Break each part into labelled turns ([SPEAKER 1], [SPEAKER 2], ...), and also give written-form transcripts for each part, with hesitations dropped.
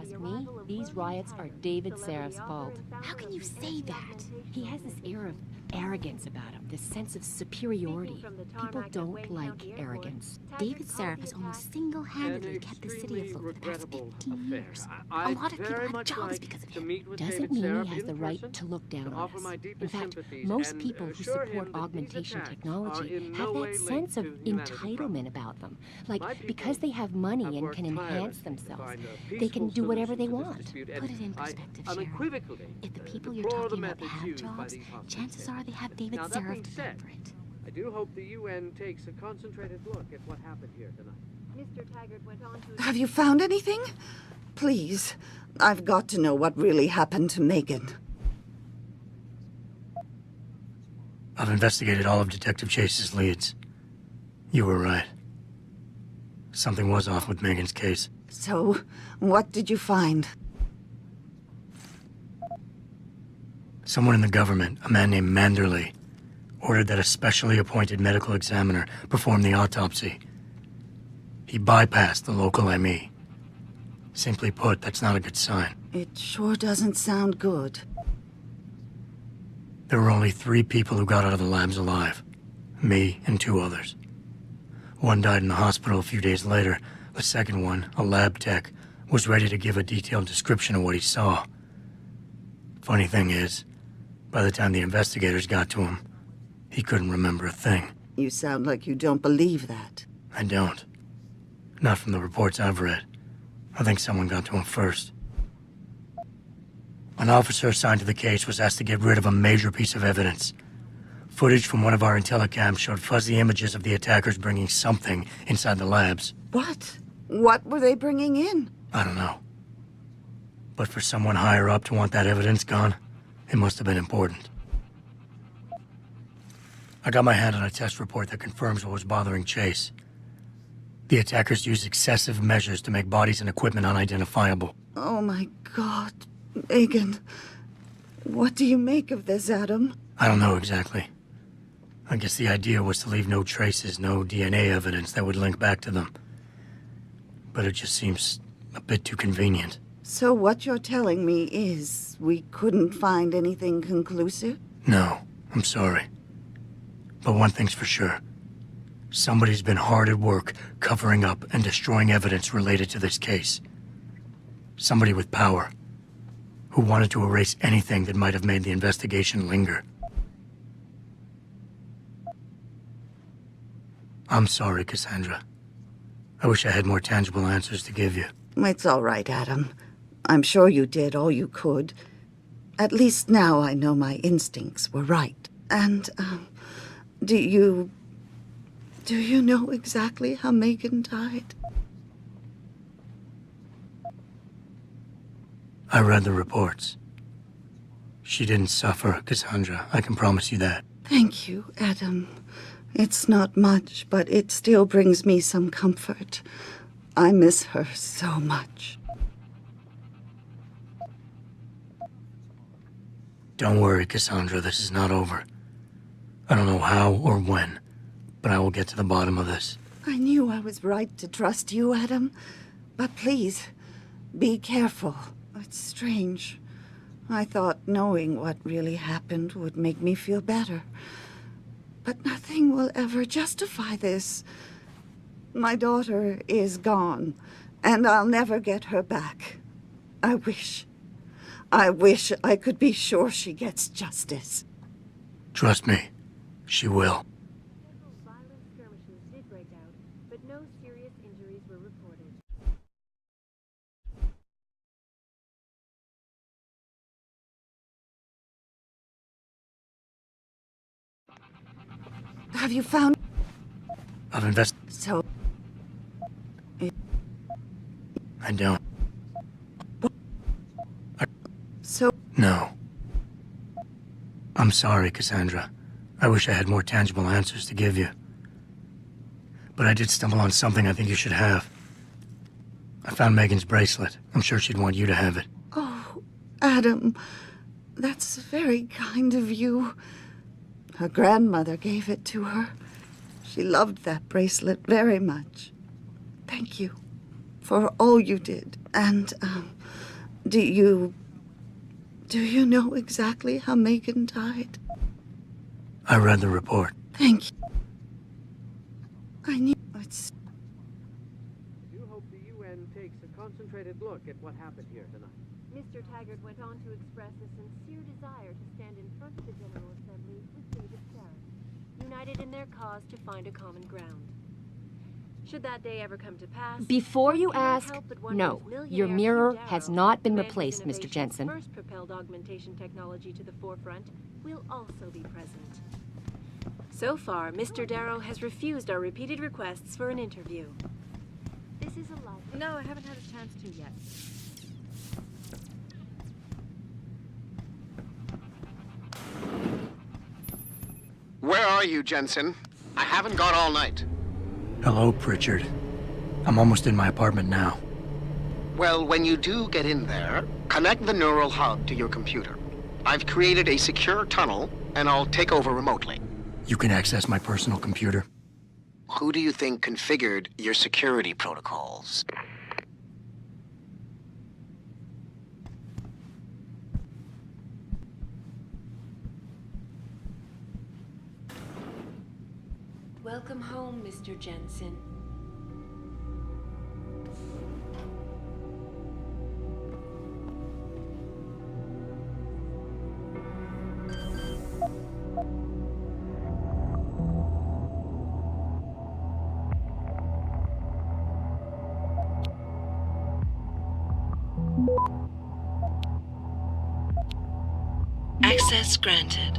[SPEAKER 1] ask me, these riots are David Seraf's fault.
[SPEAKER 2] How can you say that?
[SPEAKER 1] He has this air of arrogance about him, this sense of superiority. People don't like arrogance.
[SPEAKER 2] David Seraf has almost single-handedly kept the city afloat for the past 15 years. A lot of people have jobs because of him.
[SPEAKER 1] Doesn't mean he has the right to look down on us. In fact, most people who support augmentation technology have that sense of entitlement about them. Like, because they have money and can enhance themselves, they can do whatever they want.
[SPEAKER 2] Put it in perspective, Sheriff. If the people you're talking about have jobs, chances are they have David Seraf to thank for it.
[SPEAKER 3] I do hope the UN takes a concentrated look at what happened here tonight.
[SPEAKER 4] Mr. Taggart went on to...
[SPEAKER 5] Have you found anything? Please, I've got to know what really happened to Megan.
[SPEAKER 6] I've investigated all of Detective Chase's leads. You were right. Something was off with Megan's case.
[SPEAKER 5] So, what did you find?
[SPEAKER 6] Someone in the government, a man named Manderley, ordered that a specially appointed medical examiner perform the autopsy. He bypassed the local ME. Simply put, that's not a good sign.
[SPEAKER 5] It sure doesn't sound good.
[SPEAKER 6] There were only 3 people who got out of the labs alive. Me and 2 others. One died in the hospital a few days later. The second one, a lab tech, was ready to give a detailed description of what he saw. Funny thing is, by the time the investigators got to him, he couldn't remember a thing.
[SPEAKER 5] You sound like you don't believe that.
[SPEAKER 6] I don't. Not from the reports I've read. I think someone got to him first. An officer assigned to the case was asked to get rid of a major piece of evidence. Footage from one of our intellicams showed fuzzy images of the attackers bringing something inside the labs.
[SPEAKER 5] What? What were they bringing in?
[SPEAKER 6] I don't know. But for someone higher up to want that evidence gone, it must have been important. I got my hand on a test report that confirms what was bothering Chase. The attackers used excessive measures to make bodies and equipment unidentifiable.
[SPEAKER 5] Oh my God, Megan. What do you make of this, Adam?
[SPEAKER 6] I don't know exactly. I guess the idea was to leave no traces, no DNA evidence that would link back to them. But it just seems a bit too convenient.
[SPEAKER 5] So what you're telling me is we couldn't find anything conclusive?
[SPEAKER 6] No, I'm sorry. But one thing's for sure. Somebody's been hard at work covering up and destroying evidence related to this case. Somebody with power, who wanted to erase anything that might have made the investigation linger. I'm sorry, Cassandra. I wish I had more tangible answers to give you.
[SPEAKER 5] It's all right, Adam. I'm sure you did all you could. At least now I know my instincts were right. And, do you know exactly how Megan died?
[SPEAKER 6] I read the reports. She didn't suffer, Cassandra. I can promise you that.
[SPEAKER 5] Thank you, Adam. It's not much, but it still brings me some comfort. I miss her so much.
[SPEAKER 6] Don't worry, Cassandra. This is not over. I don't know how or when, but I will get to the bottom of this.
[SPEAKER 5] I knew I was right to trust you, Adam. But please, be careful. It's strange. I thought knowing what really happened would make me feel better. But nothing will ever justify this. My daughter is gone, and I'll never get her back. I wish I could be sure she gets justice.
[SPEAKER 6] Trust me, she will.
[SPEAKER 4] Several violent skirmishes did break out, but no serious injuries were reported.
[SPEAKER 5] Have you found...
[SPEAKER 6] I've invested...
[SPEAKER 5] So...
[SPEAKER 6] I don't.
[SPEAKER 5] So...
[SPEAKER 6] No. I'm sorry, Cassandra. I wish I had more tangible answers to give you. But I did stumble on something I think you should have. I found Megan's bracelet. I'm sure she'd want you to have it.
[SPEAKER 5] Oh, Adam, that's very kind of you. Her grandmother gave it to her. She loved that bracelet very much. Thank you for all you did. And, Do you know exactly how Megan died?
[SPEAKER 6] I read the report.
[SPEAKER 5] Thank you. I knew it's...
[SPEAKER 3] I do hope the UN takes a concentrated look at what happened here tonight.
[SPEAKER 4] Mr. Taggart went on to express a sincere desire to stand in front of the General Assembly with David Sharon, united in their cause to find a common ground. Should that day ever come to pass...
[SPEAKER 1] Before you
[SPEAKER 4] we cannot
[SPEAKER 1] ask,
[SPEAKER 4] help but wonder
[SPEAKER 1] no,
[SPEAKER 4] if millionaire
[SPEAKER 1] your mirror
[SPEAKER 4] Hugh
[SPEAKER 1] has
[SPEAKER 4] Darrow,
[SPEAKER 1] not been
[SPEAKER 4] the man whose
[SPEAKER 1] replaced, Mr.
[SPEAKER 4] innovations
[SPEAKER 1] Jensen.
[SPEAKER 4] first propelled augmentation technology to the forefront, will also be present. So far, Mr. Darrow has refused our repeated requests for an interview.
[SPEAKER 2] This is a lie.
[SPEAKER 4] No, I haven't had a chance to yet.
[SPEAKER 7] Where are you, Jensen? I haven't got all night.
[SPEAKER 6] Hello, Pritchard. I'm almost in my apartment now.
[SPEAKER 7] Well, when you do get in there, connect the neural hub to your computer. I've created a secure tunnel, and I'll take over remotely.
[SPEAKER 6] You can access my personal computer.
[SPEAKER 7] Who do you think configured your security protocols?
[SPEAKER 1] Welcome home, Mr. Jensen.
[SPEAKER 8] Access granted.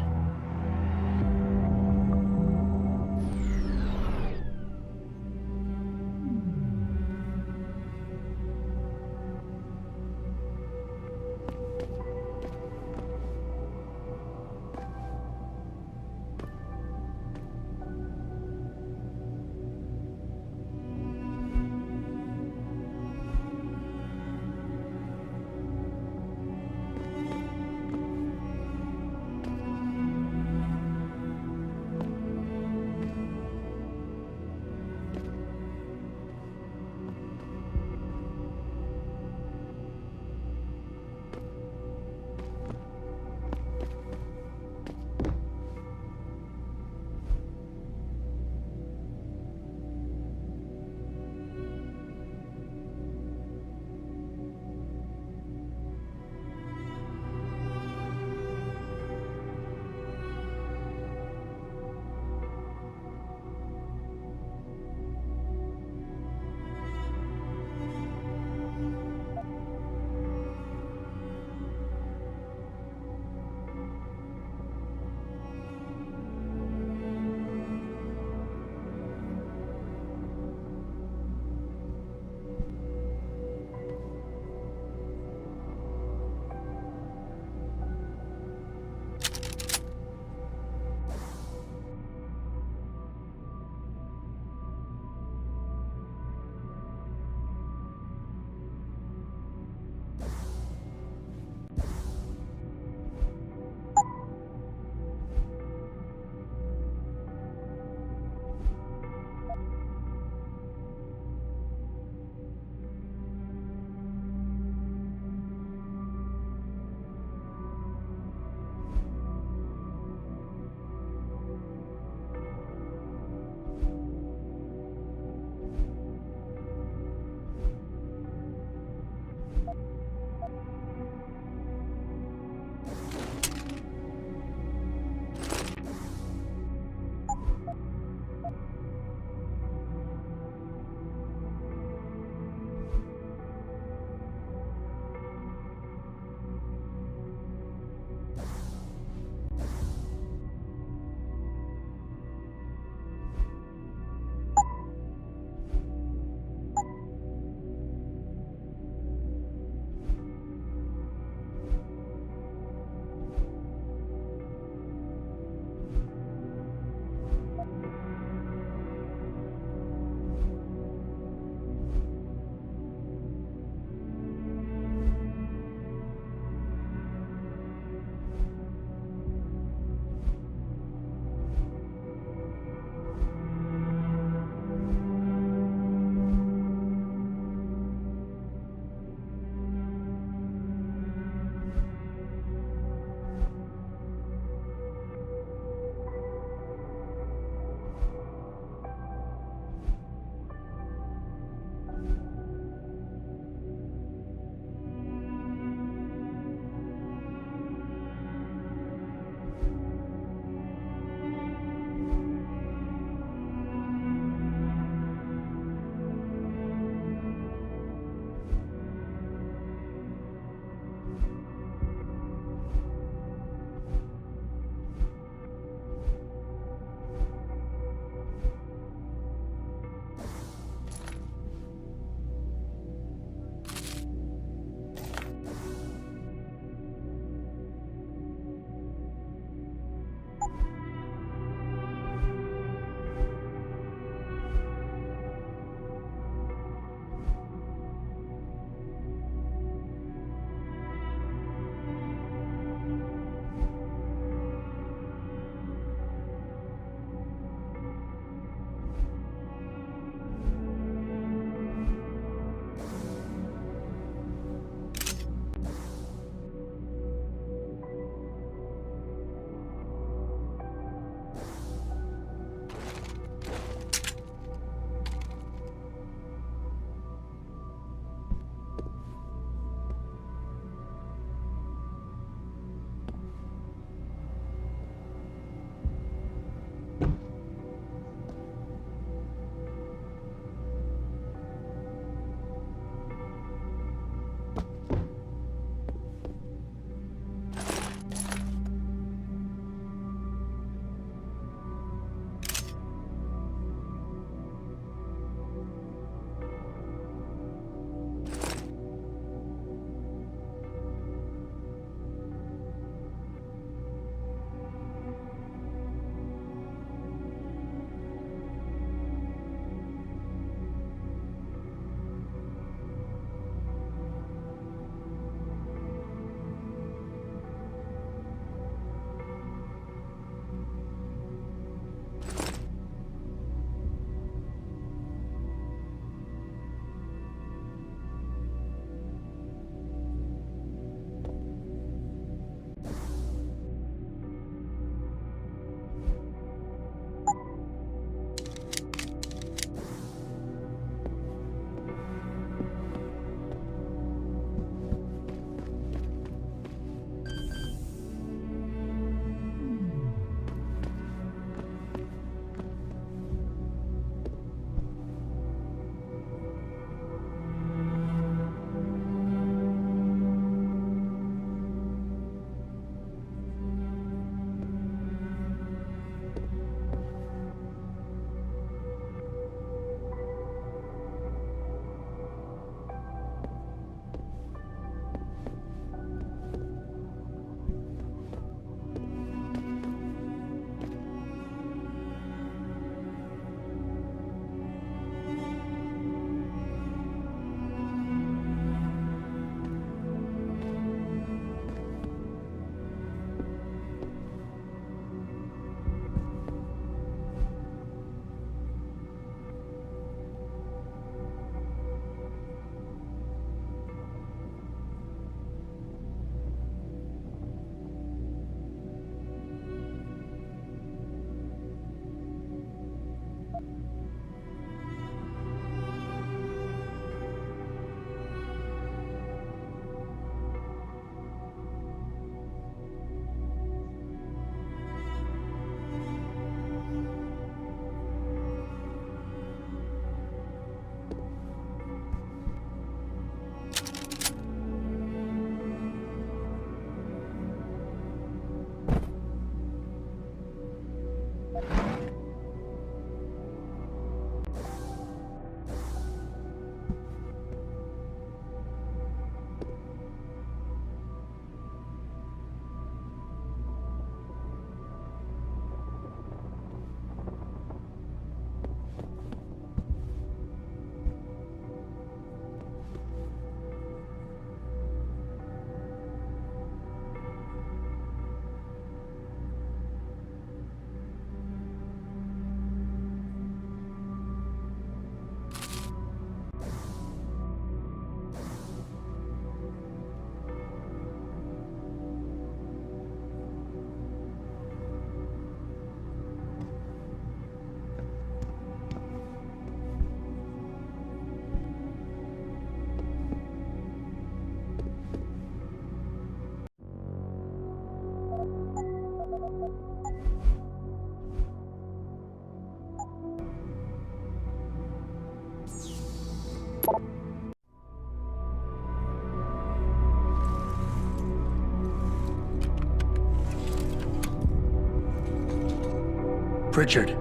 [SPEAKER 6] Pritchard,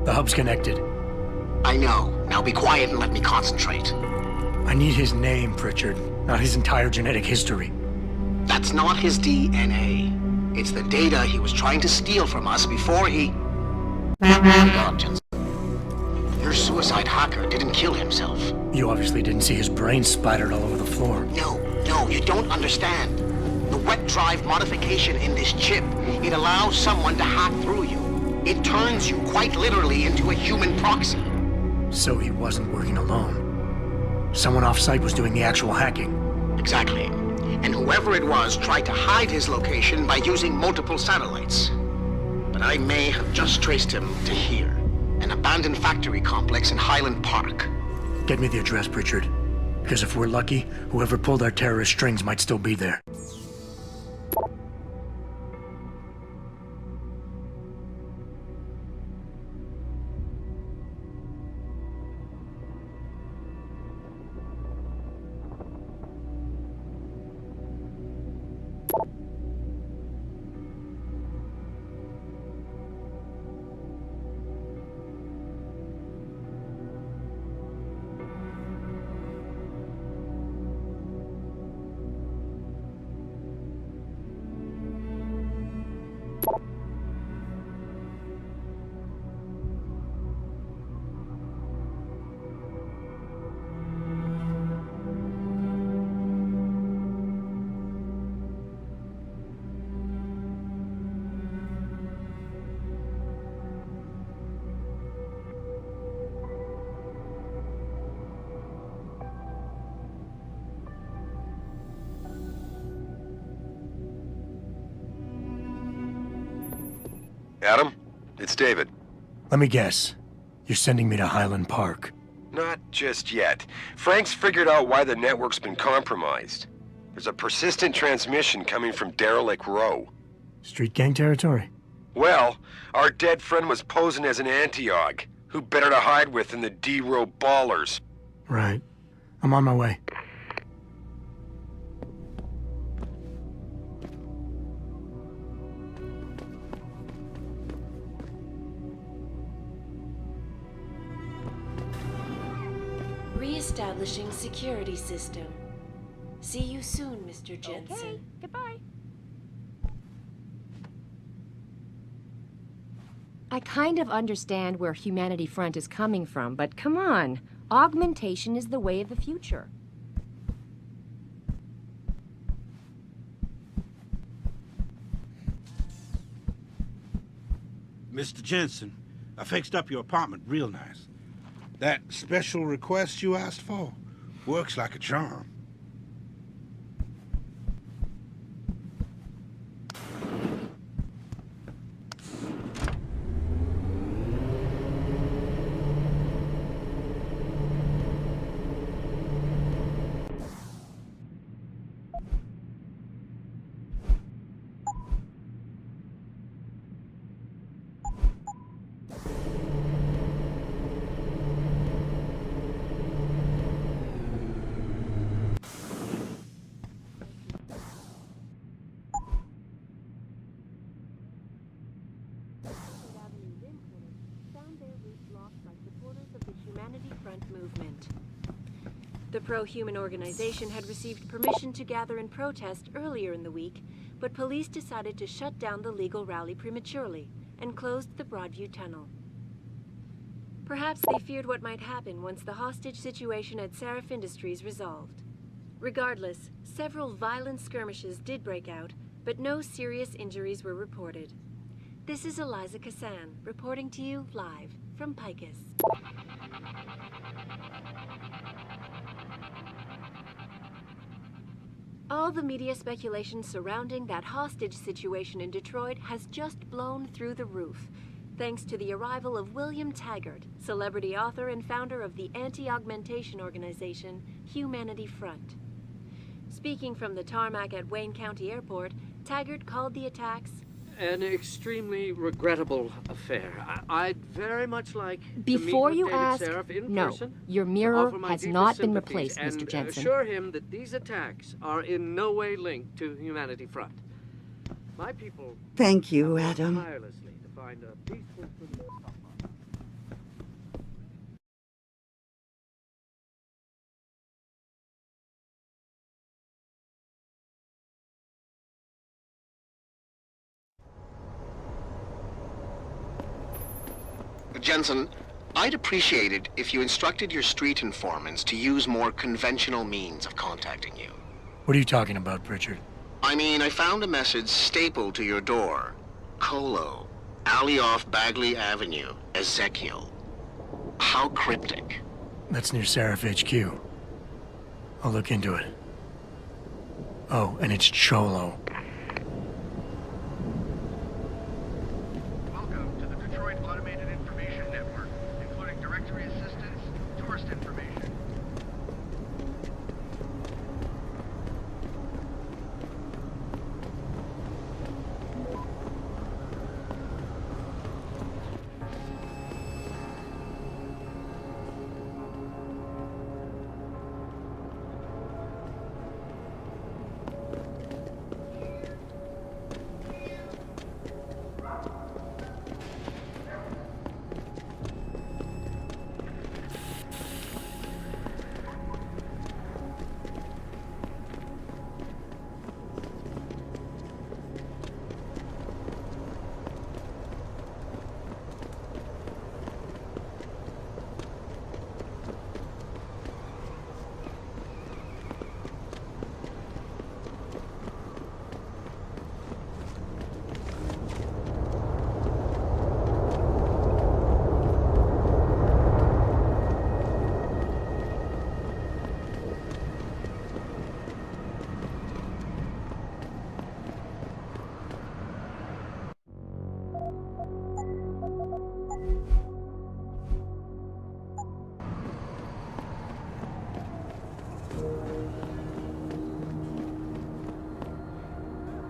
[SPEAKER 6] the hub's connected.
[SPEAKER 7] I know. Now be quiet and let me concentrate.
[SPEAKER 6] I need his name, Pritchard, not his entire genetic history.
[SPEAKER 7] That's not his DNA. It's the data he was trying to steal from us before he... God, Jensen. Your suicide hacker didn't kill himself.
[SPEAKER 6] You obviously didn't see his brain splattered all over the floor.
[SPEAKER 7] No, you don't understand. The wet drive modification in this chip, it allows someone to hack through you. It turns you quite literally into a human proxy.
[SPEAKER 6] So he wasn't working alone. Someone off-site was doing the actual hacking.
[SPEAKER 7] Exactly. And whoever it was tried to hide his location by using multiple satellites. But I may have just traced him to here, an abandoned factory complex in Highland Park.
[SPEAKER 6] Get me the address, Pritchard. Because if we're lucky, whoever pulled our terrorist strings might still be there.
[SPEAKER 9] Adam, it's David.
[SPEAKER 6] Let me guess. You're sending me to Highland Park.
[SPEAKER 9] Not just yet. Frank's figured out why the network's been compromised. There's a persistent transmission coming from Derelict Row.
[SPEAKER 6] Street gang territory?
[SPEAKER 9] Well, our dead friend was posing as an anti-aug. Who better to hide with than the D-Row ballers?
[SPEAKER 6] Right. I'm on my way.
[SPEAKER 8] Re-establishing security system. See you soon, Mr. Jensen.
[SPEAKER 2] Okay, goodbye.
[SPEAKER 1] I kind of understand where Humanity Front is coming from, but come on. Augmentation is the way of the future.
[SPEAKER 10] Mr. Jensen, I fixed up your apartment real nice. That special request you asked for works like a charm.
[SPEAKER 4] The pro-human organization had received permission to gather in protest earlier in the week, but police decided to shut down the legal rally prematurely and closed the Broadview Tunnel. Perhaps they feared what might happen once the hostage situation at Seraph Industries resolved. Regardless, several violent skirmishes did break out, but no serious injuries were reported. This is Eliza Kassan, reporting to you live from Picus. All the media speculation surrounding that hostage situation in Detroit has just blown through the roof, thanks to the arrival of William Taggart, celebrity author and founder of the anti-augmentation organization Humanity Front. Speaking from the tarmac at Wayne County Airport, Taggart called the attacks
[SPEAKER 3] an extremely regrettable affair. I'd very much like
[SPEAKER 1] Before
[SPEAKER 3] to meet
[SPEAKER 1] you
[SPEAKER 3] with David
[SPEAKER 1] ask,
[SPEAKER 3] Seraph in
[SPEAKER 1] no,
[SPEAKER 3] person,
[SPEAKER 1] your
[SPEAKER 3] to
[SPEAKER 1] mirror
[SPEAKER 3] offer my
[SPEAKER 1] has
[SPEAKER 3] deepest
[SPEAKER 1] not been
[SPEAKER 3] sympathies
[SPEAKER 1] replaced, Mr.
[SPEAKER 3] and
[SPEAKER 1] Jensen.
[SPEAKER 3] assure him that these attacks are in no way linked to Humanity Front. My people
[SPEAKER 5] Thank you,
[SPEAKER 3] have worked
[SPEAKER 5] Adam.
[SPEAKER 3] tirelessly to find a peaceful solution.
[SPEAKER 7] Jensen, I'd appreciate it if you instructed your street informants to use more conventional means of contacting you.
[SPEAKER 6] What are you talking about, Pritchard?
[SPEAKER 7] I mean, I found a message stapled to your door. Colo, alley off Bagley Avenue, Ezekiel. How cryptic.
[SPEAKER 6] That's near Seraph HQ. I'll look into it. Oh, and it's Cholo.
[SPEAKER 11] Welcome to the Detroit Automated Information Network, including directory assistance, tourist information.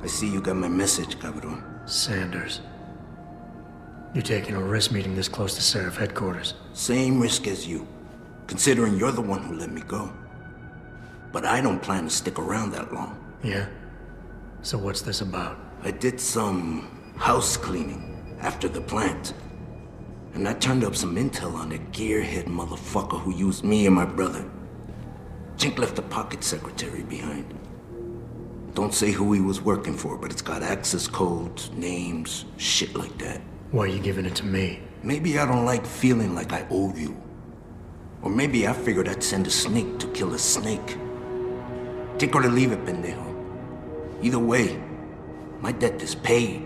[SPEAKER 12] I see you got my message, cabrón.
[SPEAKER 6] Sanders. You're taking a risk meeting this close to Seraph headquarters.
[SPEAKER 12] Same risk as you, considering you're the one who let me go. But I don't plan to stick around that long.
[SPEAKER 6] Yeah? So what's this about?
[SPEAKER 12] I did some house cleaning after the plant. And I turned up some intel on that gearhead motherfucker who used me and my brother. Chink left a pocket secretary behind. Don't say who he was working for, but it's got access codes, names, shit like that.
[SPEAKER 6] Why are you giving it to me?
[SPEAKER 12] Maybe I don't like feeling like I owe you. Or maybe I figured I'd send a snake to kill a snake. Take or to leave it, pendejo. Either way, my debt is paid.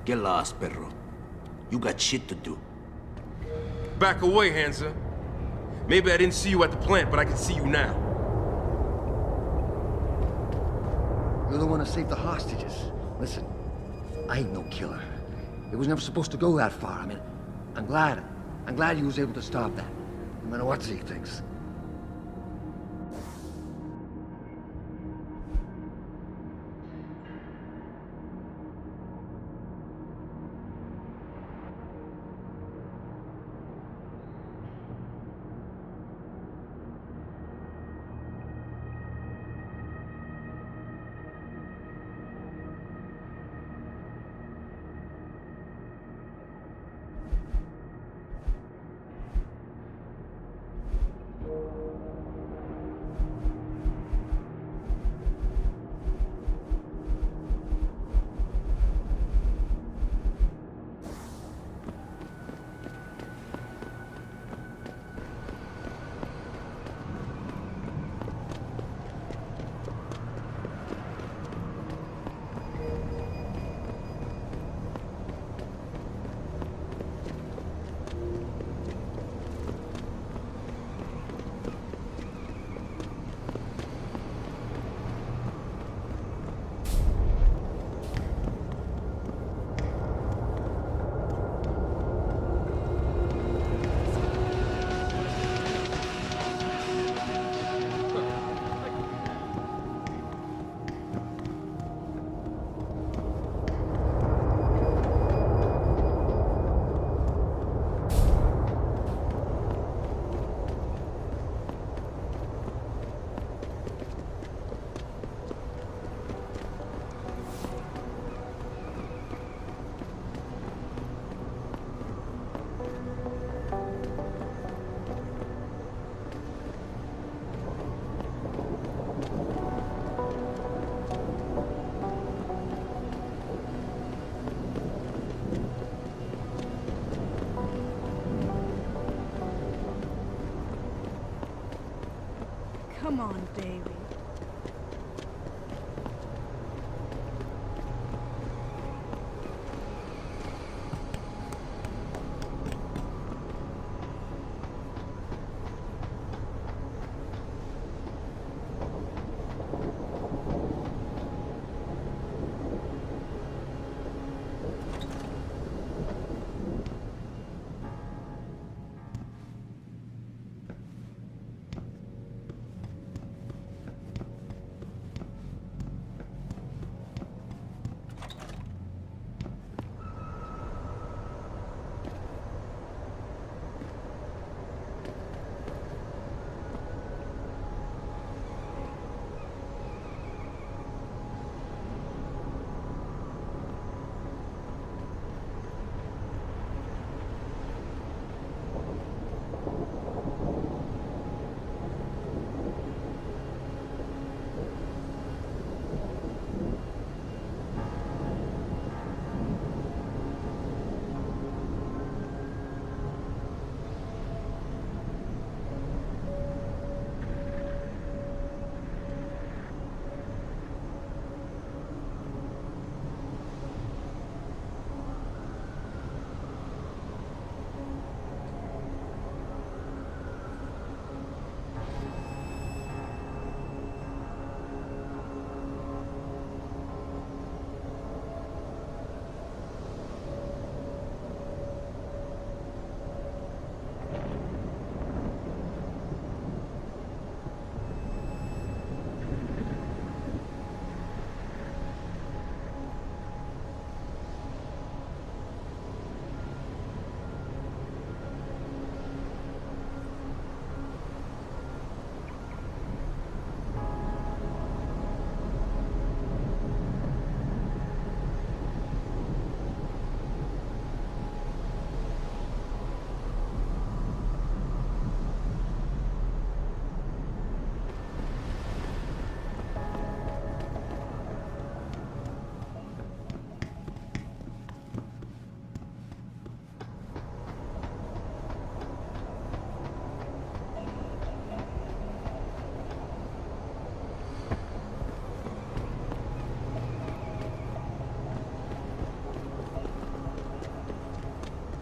[SPEAKER 12] Get lost, perro. You got shit to do.
[SPEAKER 13] Back away, Hansa. Maybe I didn't see you at the plant, but I can see you now.
[SPEAKER 14] You're the one that saved the hostages. Listen, I ain't no killer. It was never supposed to go that far. I mean, I'm glad you was able to stop that. No matter what Zeke thinks.
[SPEAKER 15] Come on, baby.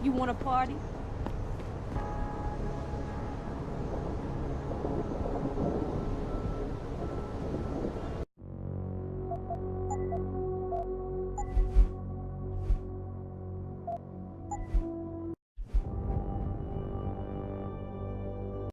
[SPEAKER 15] You want a party?